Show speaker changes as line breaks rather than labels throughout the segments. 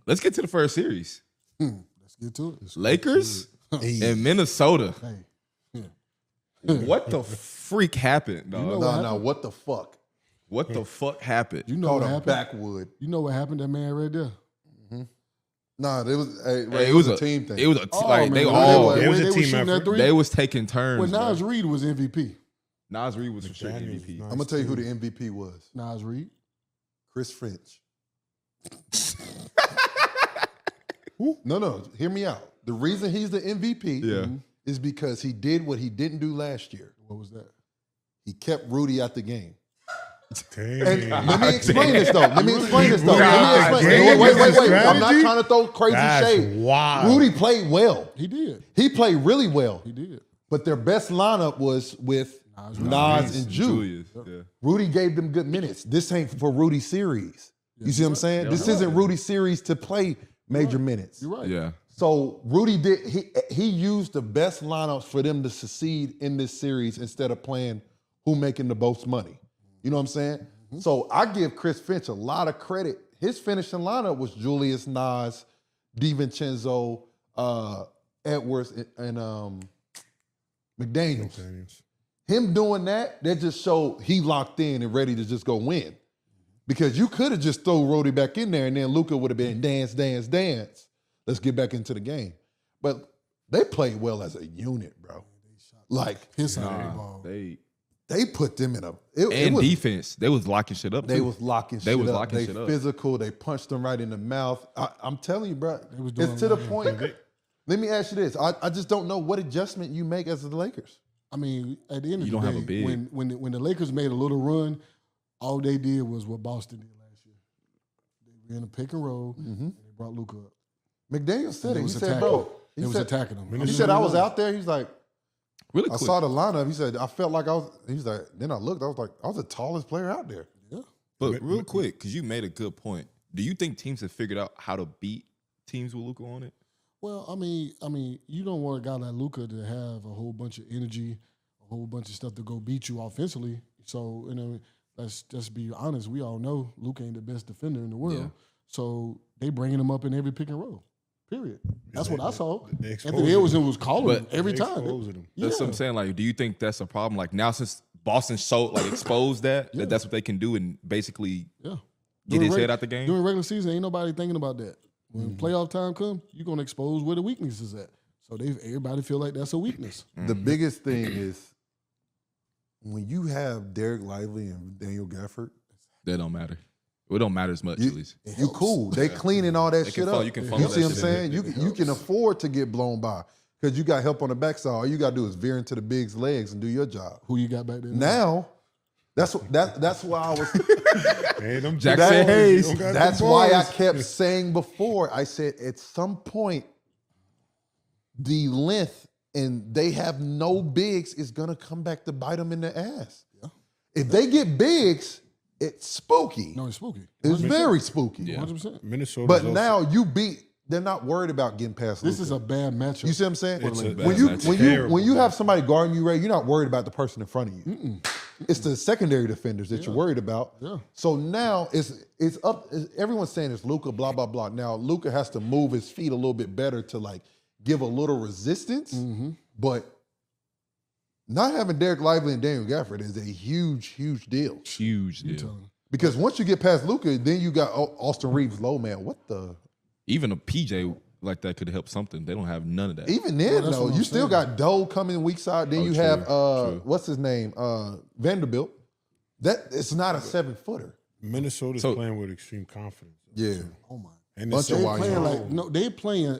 Let's get to the first series.
Let's get to it.
Lakers and Minnesota.
Hey.
What the freak happened, dog?
You know
No, what the fuck?
What the fuck happened?
You know
Called
what
a
happened?
backwood.
You know what happened? That man right there.
Nah, it was
Hey,
it was a team thing.
It was a like
man,
they
when
all
they
It was a
were
team
shooting that
effort.
three.
they was taking turns.
Well, Nas
bro.
Reed was MVP.
Nas Reed was for sure
McDaniels
MVP.
was
I'm gonna tell you who the MVP was.
Nas Reed.
Chris Finch. No, hear me out. The reason he's the MVP
Yeah.
is because he did what he didn't do last year.
What was that?
He kept Rudy out the game.
Damn.
And let me explain this though. Wait.
Strategy?
I'm not trying to throw crazy
That's
shade.
wild.
Rudy played well.
He did.
He played really well.
He did.
But their best lineup was with Nas and Julius.
Yeah.
Rudy gave them good minutes. This ain't for Rudy's series. You see what I'm saying? This isn't Rudy's series to play major minutes.
You're right.
Yeah.
So Rudy he used the best lineups for them to succeed in this series instead of playing who making the most money. You know what I'm saying? So I give Chris Finch a lot of credit. His finishing lineup was Julius, Nas, DiVincenzo, Edwards, and McDaniels. Him doing that just showed he locked in and ready to just go win. Because you could have just thrown Rudy back in there and then Luka would have been dance. Let's get back into the game. But they played well as a unit, bro. Like
His side of the ball.
they put them in a
Defense. They was locking shit up.
They
too.
was locking
They
shit
was
up.
locking
They
shit up.
physical. They punched them right in the mouth. I'm telling you, bro.
was doing
It's to the
a lot of
point. Let me ask you this. I just don't know what adjustment you make as the Lakers.
I mean, at the end of
You
the
don't
day,
have a big.
when the Lakers made a little run, all they did was what Boston did last year. They ran a pick and roll, and they brought Luka up.
McDaniel said
They
it. He
was
said,
attacking.
bro.
They was attacking them.
He said, I was out there. He's like,
Really
I
quick.
saw the lineup. He said, I felt like I was, he's like, then I looked, I was like, I was the tallest player out there.
Yeah.
But real quick, because you made a good point. Do you think teams have figured out how to beat teams with Luka on it?
Well, I mean, you don't want a guy like Luka to have a whole bunch of energy, a whole bunch of stuff to go beat you offensively. So, let's just be honest. We all know Luka ain't the best defender in the world.
Yeah.
So they bringing him up in every pick and roll. Period. That's what I saw.
they
Anthony Edwards was calling him every
They
time.
exposing him.
That's what I'm saying. Like, do you think that's a problem? Like now, since Boston exposed that that's what they can do and basically
Yeah.
get his head out the game.
During regular season, ain't nobody thinking about that. When playoff time comes, you're gonna expose where the weakness is at. So everybody feel like that's a weakness.
The biggest thing is when you have Derek Lively and Daniel Gafford,
That don't matter. It don't matter as much, at least.
you cool. They cleaning all that
They can
shit
follow-
up.
you can
You
follow
see
that
what I'm
shit
saying?
in.
You can afford to get blown by because you got help on the backside. All you got to do is veer into the big's legs and do your job.
Who you got back there?
Now, that's why I was.
Hey, them
Jackson
boys,
Hayes.
don't got them
That's why I
boys.
kept saying before. I said at some point, the length and they have no bigs is gonna come back to bite them in the ass.
Yeah.
If they get bigs, it's spooky.
No, it's spooky.
It's very spooky.
100%.
Minnesota.
But now you beat. They're not worried about getting past.
This
Luka.
is a bad matchup.
You see what I'm saying?
It's a
when
bad
you
matchup.
when you have somebody guarding you, Ray, you're not worried about the person in front of you. It's the secondary defenders that you're worried about.
Yeah.
So now it's up. Everyone's saying it's Luka, blah blah blah. Now Luka has to move his feet a little bit better to like give a little resistance, but not having Derek Lively and Daniel Gafford is a huge deal.
Huge deal.
Because once you get past Luka, then you got Austin Reeves low, man. What the?
Even a PJ like that could help something. They don't have none of that.
Even then,
that's
though,
what I'm
you still
saying.
got Doe coming weak side. Then you
true,
have
true.
what's his name, Vanderbilt. That it's not a 7-footer.
Minnesota's
So-
playing with extreme confidence.
Yeah,
Oh my.
And
Bunch of
it's
They
white
playing
guys.
like no, they playing.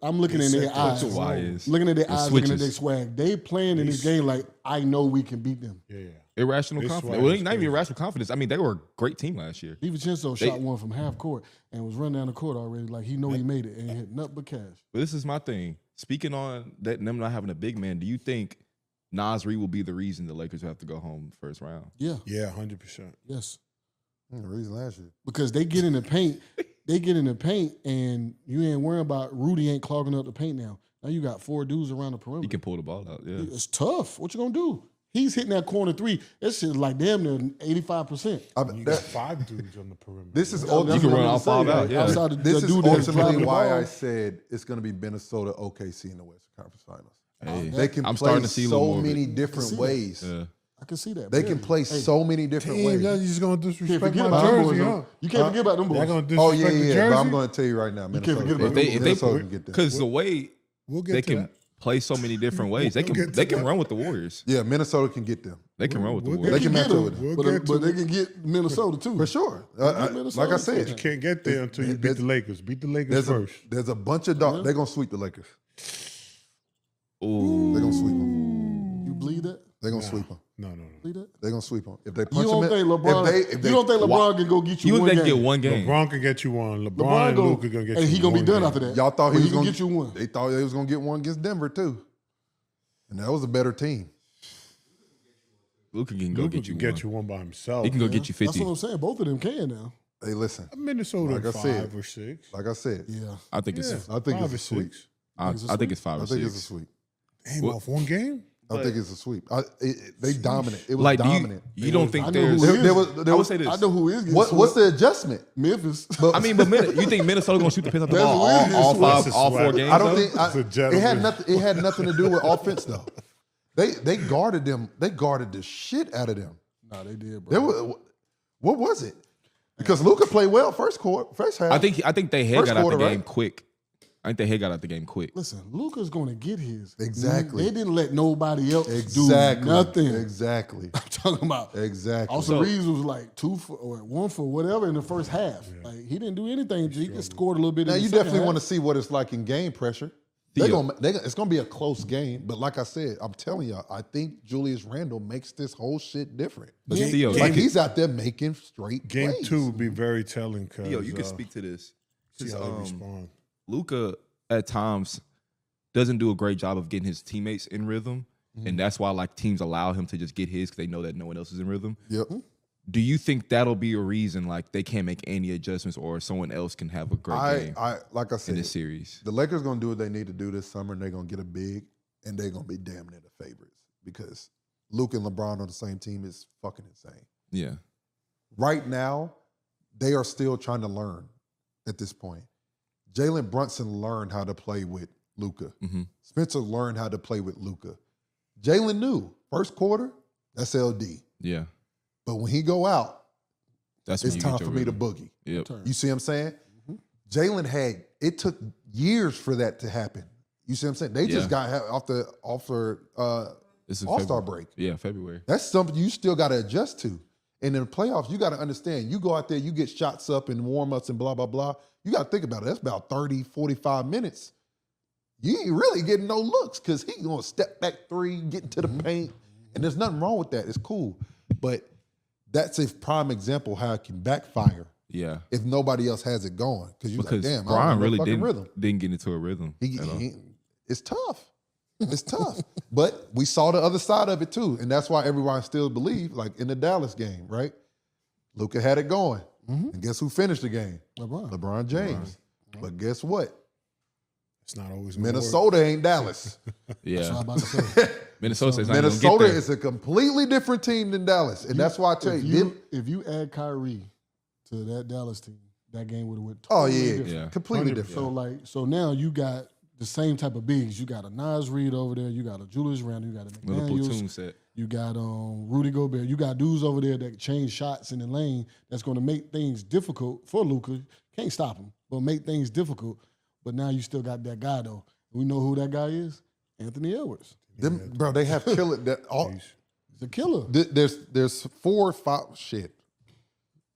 I'm looking in their eyes.
Why is
Looking at their eyes, looking at
switches.
their swag. They playing in this game like I know we can beat them.
yeah.
irrational
This
confidence?
why
Well,
it's
not even
crazy.
irrational confidence. I mean, they were a great team last year.
DiVincenzo shot one from half court and was running down the court already like he know he made it and hit nothing but cash.
But this is my thing. Speaking on that, them not having a big man, do you think Nas Reed will be the reason the Lakers have to go home first round?
Yeah.
Yeah, 100%.
Yes.
the reason last year.
Because they get in the paint, and you ain't worrying about Rudy ain't clogging up the paint now. Now you got 4 dudes around the perimeter.
He can pull the ball out. Yeah.
It's tough. What you gonna do? He's hitting that corner three. That shit's like damn near 85%.
You got 5 dudes on the perimeter.
This is
You
ultimately,
can run all 5 out. Yeah.
Outside of
this
the
is
dude that's
ultimately
driving the
why
ball.
I said it's going to be Minnesota, OKC in the Western Conference Finals.
Hey,
They can
I'm
play
starting to see a little
so
more of it.
many different
see that.
ways.
Yeah.
I can see that.
They
man.
can play
Hey,
so many different
Damn,
ways.
y'all just gonna
Can't
disrespect
forget
my
about them
jersey,
boys.
huh?
Though. You can't forget about them
Y'all
boys.
gonna disrespect
Oh yeah,
the
yeah.
jersey?
But I'm going to tell you right now, Minnesota.
forget about
Minnesota can get them.
Because the way
We'll get
they
to
can
that.
play so many different ways, they
We'll
can
get to that.
run with the Warriors.
Yeah, Minnesota can get them
They can run with the
We'll
Warriors.
They can match
get
up with them.
We'll
but
get to
they
it.
can get Minnesota too.
for sure.
Minnesota
Like I
too.
said,
You can't get there until you beat the Lakers. Beat the Lakers first.
there's a bunch of dogs. They're gonna sweep the Lakers.
Ooh.
They're gonna sweep them.
You believe that?
They're gonna sweep them.
No.
Believe that?
They're gonna sweep them. If they
You
punch
don't
them,
think LeBron? You don't think LeBron can go get you
You
one
think they
game?
get one game?
LeBron can get you one. LeBron
LeBron
and
go,
Luka gonna get you
and he gonna be
one
done
game.
after that.
y'all thought
But
he was
can
gonna
get you one.
They thought they was gonna get one against Denver too, and that was a better team.
Luka can go
Luka
get you
can
one.
get you one by himself.
He can go get you
That's
50.
what I'm saying. Both of them can now.
Hey, listen.
Minnesota
Like I
5
said.
or 6.
Like I said,
Yeah.
I think it's.
Yeah,
I think
5
it's a
or
sweep.
6.
I think it's 5
I
or
think
6.
it's a sweep.
Damn,
What?
off one game?
I think it's a sweep. They dominant. It was
Like,
dominant.
you don't think
I know
there's?
who it is.
I would say this.
I know who is.
What's the adjustment?
Memphis?
I mean, but you think Minnesota gonna shoot the piss out the
That's
ball
what it is.
all
That's
five,
a
all 4
sweat.
games?
I don't
though?
think
It's a
it had
gentleman.
nothing. It had nothing to do with offense though. They guarded them. They guarded the shit out of them.
Nah, they did, bro.
There was, what was it? Because Luka played well first half.
I think they head
First
got out the
quarter,
game
right?
quick. I think they head got out the game quick.
Listen, Luka's going to get his.
Exactly.
They didn't let nobody else
Exactly.
do nothing.
Exactly.
I'm talking about.
Exactly.
Austin Reeves was like 2 for or 1 for whatever in the first half. Like he didn't do anything. He just scored a little bit.
Now
in the
you
second
definitely
half.
want to see what it's like in game pressure.
Theo.
It's gonna be a close game, but like I said, I'm telling y'all, I think Julius Randle makes this whole shit different.
But Theo,
Like he's out there making straight
Game
plays.
2 would be very telling because
Theo, you can speak to this.
see how they respond.
Luka at times doesn't do a great job of getting his teammates in rhythm, and that's why like teams allow him to just get his because they know that no one else is in rhythm.
Yep.
Do you think that'll be a reason like they can't make any adjustments or someone else can have a great game
I like I
in
said,
this series?
the Lakers gonna do what they need to do this summer, and they're gonna get a big, and they're gonna be damn near the favorites because Luka and LeBron on the same team is fucking insane.
Yeah.
Right now, they are still trying to learn at this point. Jalen Brunson learned how to play with Luka.
Mm-hmm.
Spencer learned how to play with Luka. Jalen knew first quarter, that's LD.
Yeah.
But when he go out,
That's when
it's
you
time
get your
for me to
rhythm.
boogie.
Yep.
You see what I'm saying? Jalen it took years for that to happen. You see what I'm saying? They just got off the
This is
All-Star
February.
break.
Yeah, February.
That's something you still got to adjust to. And in the playoffs, you got to understand, you go out there, you get shots up and warm-ups and blah, blah, blah. You got to think about it. That's about 30, 45 minutes. You ain't really getting no looks because he's going to step back 3, get into the paint. And there's nothing wrong with that. It's cool. But that's a prime example how it can backfire
Yeah.
if nobody else has it going. Because you're like,
Because
damn, I don't
Brian
have no
really
fucking rhythm.
didn't get into a rhythm. at all.
It's tough. It's tough. But we saw the other side of it too. And that's why everyone still believes, like in the Dallas game, right? Luka had it going. And guess who finished the game? LeBron James. But guess what?
It's not always gonna work.
Minnesota ain't Dallas.
That's what I'm
Yeah.
about to say.
Minnesota is not gonna get
Minnesota
there.
is a completely different team than Dallas. And that's why I tell you,
If you add Kyrie to that Dallas team, that game would have went
oh
totally
yeah,
different.
Yeah.
completely
100%.
different.
So now you got the same type of bigs. You got a Nas Reed over there. You got a Julius Randle. You got a
Little
McDaniels.
platoon set.
You got Rudy Gobert. You got dudes over there that change shots in the lane. That's going to make things difficult for Luka. Can't stop him, but make things difficult. But now you still got that guy though. We know who that guy is. Anthony Edwards.
Them, bro, they have killer. That all,
He's a killer.
there's 4 or 5 shit.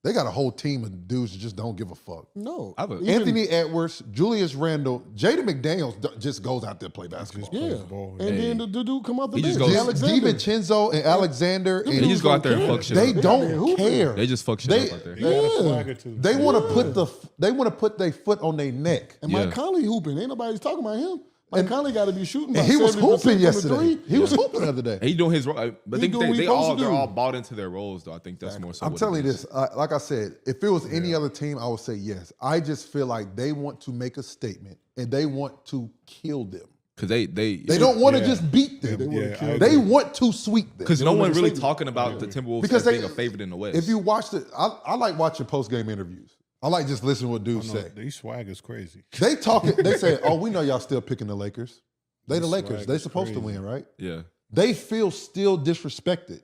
They got a whole team of dudes that just don't give a fuck.
No.
Even-
Anthony Edwards, Julius Randle, Jaden McDaniels just goes out there to play basketball.
Yeah.
plays ball.
And then the dude come out the
He just
bench.
goes-
Alexander.
DiVincenzo and Alexander,
They
and
just go out there and fuck shit
they
up.
They
don't
hooping.
care.
They just fuck shit
They-
up out there.
He got a
Yeah.
swagger too.
They want to put their foot on their neck.
And Mike
Yeah.
Conley hooping. Ain't nobody's talking about him. Mike Conley got to be shooting.
And
about
he was
70%
hooping
from the
yesterday.
three.
He was hooping the other day.
He doing his role. But I think
doing what he supposed to
they're
do.
all bought into their roles though. I think that's more so.
I'm
what
telling
it
you
is.
this, like I said, if it was any other team, I would say yes. I just feel like they want to make a statement and they want to kill them.
Because they
don't want to just beat them. They want to sweep them.
Because no one really talking about the Timberwolves as being a favorite in the West.
If you watch it, I like watching post-game interviews. I like just listening to what dudes say.
These swag is crazy.
They talking. They say, "Oh, we know y'all still picking the Lakers. They the Lakers. They supposed to win, right?"
Yeah.
They feel still disrespected.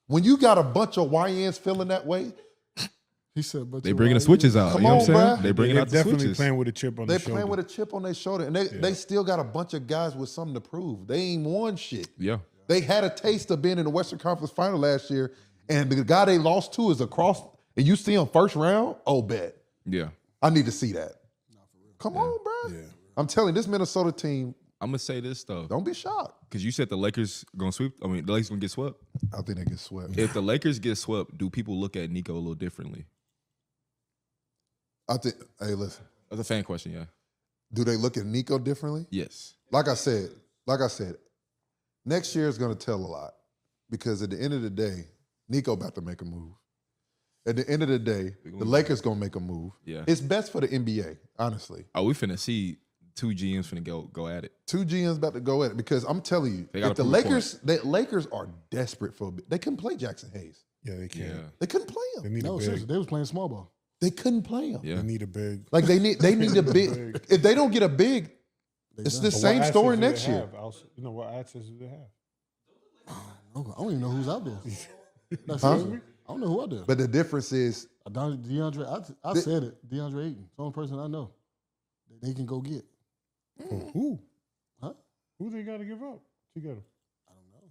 When you got a bunch of YNs feeling that way,
he said, "But
they bringing the switches out.
Come
you know
on,
what I'm saying?
bruh.
They bringing out the
definitely
switches.
playing with a chip on their shoulder.
they playing with a chip on their shoulder, and they still got a bunch of guys with something to prove. They ain't won shit.
Yeah.
They had a taste of being in the Western Conference Final last year, and the guy they lost to is across. And you see him first round. Oh, bet.
Yeah.
I need to see that. Come on, bro.
Yeah.
I'm telling you, this Minnesota team,
I'm gonna say this though,
don't be shocked.
because you said the Lakers gonna sweep. I mean, the Lakers gonna get swept.
I think they get swept.
If the Lakers get swept, do people look at Nico a little differently?
I think. Hey, listen.
That's a fan question. Yeah.
Do they look at Nico differently?
Yes.
Like I said, next year is going to tell a lot because at the end of the day, Nico about to make a move. At the end of the day, the Lakers going to make a move.
Yeah.
It's best for the NBA, honestly.
Oh, we finna see two GMs finna go at it.
Two GMs about to go at it because I'm telling you,
They gotta
if the
prove a
Lakers are desperate for they couldn't play Jackson Hayes.
Yeah, they can.
Yeah.
They couldn't play
They
him.
need
No,
a big.
seriously, they was playing small ball.
They couldn't play him.
Yeah.
They need a big.
Like they need a big. If they don't get a big, it's the
But
same
what
story
assets do they
next year.
have? You know what access do they have?
I don't even know who's out there. That's
Huh?
seriously. I don't know who out there.
But the difference is
DeAndre, I said it. DeAndre Ayton, the only person I know that they can go get.
Who?
Huh?
Who they got to give up to get him?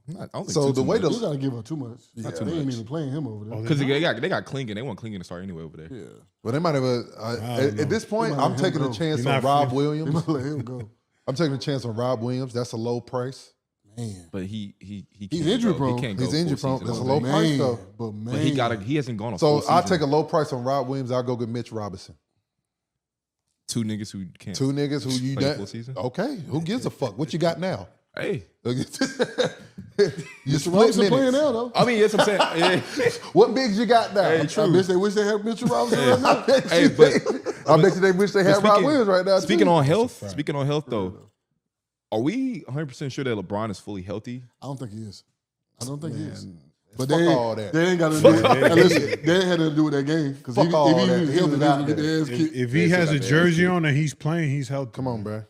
I don't think
So the way
You got to give up too much.
Yeah.
too
They ain't
much.
even playing him over there.
because they got Klingon. They want Klingon to start anyway over there.
Yeah,
well, they might have at this point.
They might
I'm
let
taking
him
a
go.
chance
You're
on
not
Rob
free.
they
Williams.
might let him go.
I'm taking a chance on Rob Williams. That's a low price.
Man,
But he
He's
can't
injury
go.
prone.
He can't go
He's injury
full
prone.
season
That's a
over
low
there.
price
man,
though.
but man,
But he hasn't gone a
So
full
I'll
season.
take a low price on Rob Williams. I'll go get Mitch Robinson.
Two niggas who can't.
Two niggas who you
play
done.
full season.
Okay, who gives a fuck? What you got now?
Hey,
you split
Robinson playing
minutes.
now though.
I mean, yes, I'm saying. Yeah.
What bigs you got now?
Hey,
I
true.
bet they wish they had Mitchell Robinson right now.
I bet
Hey,
you
but-
I bet you they wish they had Rob Williams right now.
Speaking
too.
on health, though, are we 100% sure that LeBron is fully healthy?
I don't think he is. I don't think he is.
But
But
fuck
they
all that.
They ain't got to do it. Listen, they ain't had to do with that game because
Fuck all
if he
that.
was
He
healthy,
was
they
out
would get
there.
their ass kicked.
If he has a jersey on and he's playing, he's healthy.
Come on, bro.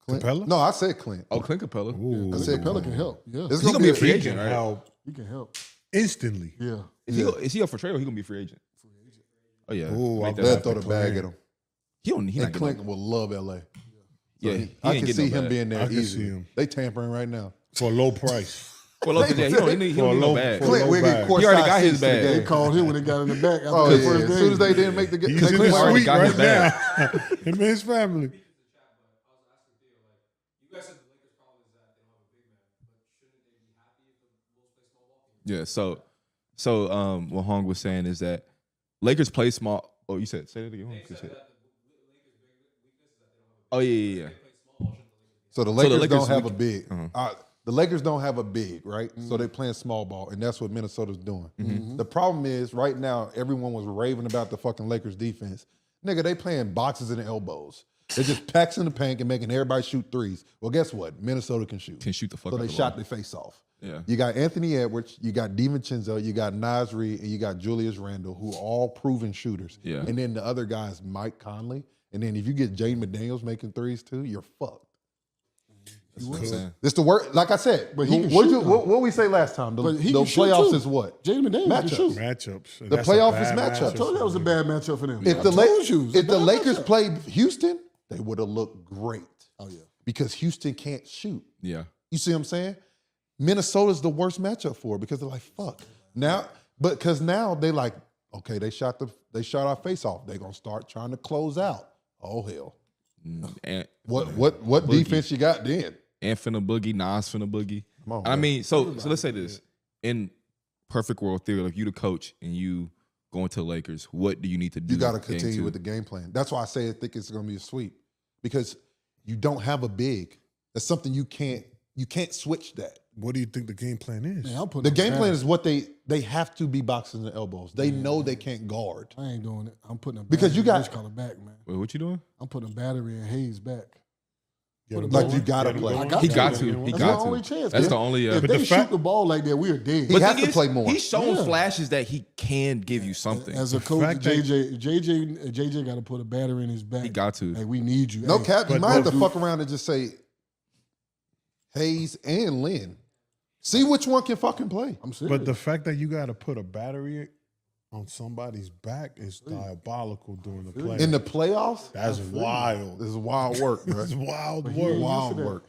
Capella?
No, I said Clint.
Oh, Clint Capella.
Ooh.
I said Pella can help. Yeah,
It's
He's gonna be a free
He
agent,
can
right?
help
he can help.
instantly.
Yeah,
Is he up for trade or he gonna be a free agent? Oh yeah.
Ooh,
Make that
I bet
They'll
happen.
throw the bag at him.
He don't. He
And
not
Clint
getting.
will love LA.
Yeah,
So
he
I
ain't
can
getting
see
no
him
bag.
being there
I can
easy.
see him.
They tampering right now.
For a low price.
Well, look, yeah, he don't need
For a
no
low-
bag.
for a
Clint
low
will get
bag.
courtside
He already got his
seats to the
bag.
they
game.
called him when they got in the back after
Oh
the
yeah,
first
as
game.
soon as they didn't make the game,
He's
take
in
Clint
the
already
suite
got his
right
bag.
now. Him and his family.
You guys said the Lakers' problem is that they don't have a big man, but shouldn't they be happy if the Wolves play small ball?
Yeah. So what Hong was saying is that Lakers play small. Oh, you said say that again.
They
You
said
said-
that the Lakers' big weakness is that they don't have a
Oh yeah.
big small ball. Shouldn't the Lakers be?
So the
So the
Lakers
Lakers
don't have a
weak-
big.
Uh-huh.
The Lakers don't have a big, right? So they're playing small ball, and that's what Minnesota's doing. The problem is, right now, everyone was raving about the fucking Lakers defense. Nigga, they playing boxes and elbows. They're just packs in the paint and making everybody shoot threes. Well, guess what? Minnesota can shoot.
Can shoot the fuck
So
out
they
the
shot
ball.
their face off.
Yeah.
You got Anthony Edwards, you got DiVincenzo, you got Nasri, and you got Julius Randle, who are all proven shooters.
Yeah.
And then the other guy is Mike Conley. And then if you get Jaden McDaniels making threes too, you're fucked.
That's what I'm saying.
This the work, like I said.
But he can
what,
shoot,
what we say last time? The,
But he
the
can shoot,
playoffs
too.
is what?
Jaden McDaniels
Matchups.
can shoot.
Matchups. And
The
that's a
playoff is
bad
matchups.
I told you that was a bad matchup for them.
If
I
the,
told you, it's a
if the
bad
Lakers
matchup.
played Houston, they would have looked great
Oh yeah.
because Houston can't shoot.
Yeah.
You see what I'm saying? Minnesota's the worst matchup for it because they're like, fuck. Now, but because now they like, okay, they shot our face off. They're gonna start trying to close out. Oh hell.
And
What
Boogie.
defense you got then?
and finna boogie, Nas finna boogie.
Come on,
I
man.
mean, so let's say this. In perfect world theory, like you the coach and you going to the Lakers, what do you need to do?
You got to
game
continue
two?
with the game plan. That's why I say I think it's going to be a sweep because you don't have a big. That's something you can't switch that.
What do you think the game plan is?
Man, I'm putting
The
up
game plan
battery.
is what they have to be boxing the elbows. They know they can't guard.
I ain't doing it. I'm putting a
Because you
battery
got-
in Color back, man.
Wait, what you doing?
I'm putting a battery in Hayes back.
Get him
Like
going.
you gotta
Get him
play.
going.
I got
He
to.
got to. He
That's
got
my
to.
only chance.
That's
If-
the only.
If
But
they
the
shoot
fact-
the ball like that, we are dead.
He
But
has
thing
to play more.
He's shown
Yeah.
flashes that he can give you something.
As a coach,
fact that-
JJ got to put a battery in his back.
He got to.
Hey, we need you.
No
Hey,
cap. You
But
might have to
dude-
fuck around and just say Hayes and Lynn. See which one can fucking play.
I'm serious.
But the fact that you got to put a battery on somebody's back is diabolical during the play.
In the playoffs,
That's wild.
this is wild work, bro.
That's wild
But he
work.
ain't used to
Wild
that.
work.